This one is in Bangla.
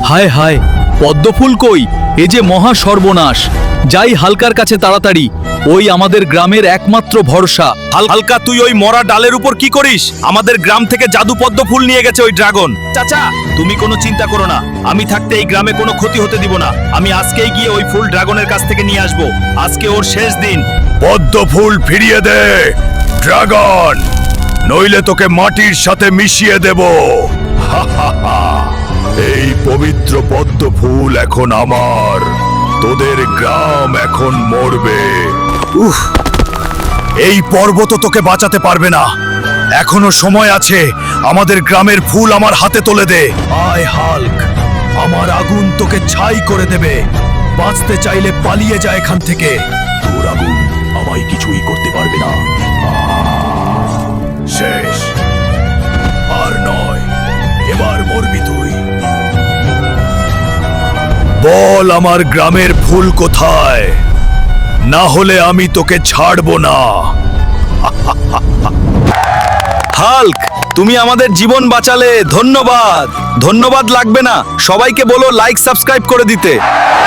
হায় হায়, পদ্মফুল কই? এ যে মহা সর্বনাশ! যাই হালকার কাছে তাড়াতাড়ি, ওই আমাদের গ্রামের একমাত্র ভরসা। হালকা, তুই ওই মরা ডালের উপর কি করিস? আমাদের গ্রাম থেকে জাদু পদ্ম ফুল নিয়ে গেছে ওই ড্রাগন। চাচা, তুমি কোনো চিন্তা করো না, আমি থাকতে এই গ্রামে কোনো ক্ষতি হতে দিব না। আমি আজকেই গিয়ে ওই ফুল ড্রাগনের কাছ থেকে নিয়ে আসবো। আজকে ওর শেষ দিন। পদ্ম ফুল ফিরিয়ে দে ড্রাগন, নইলে তোকে মাটির সাথে মিশিয়ে দেব। এই পবিত্র পদ্ম ফুল এখন আমার, তোদের গ্রাম এখন মরবে। এই পর্বত তোকে বাঁচাতে পারবে না। এখনো সময় আছে, আমাদের গ্রামের ফুল আমার হাতে তুলে দে। আয় হাল্ক, আমার আগুন তোকে ছাই করে দেবে। বাঁচতে চাইলে পালিয়ে যা এখান থেকে। তোর আগুন আমায় কিছুই করতে পারবে না। শেষ, আর নয়, এবার মরবি তুই। বল আমার গ্রামের ফুল কোথায়, না হলে আমি তোকে ছাড়বো না। হাল্ক, তুমি আমাদের জীবন বাঁচালে। ধন্যবাদ। ধন্যবাদ লাগবে না, সবাইকে বলো লাইক সাবস্ক্রাইব করে দিতে।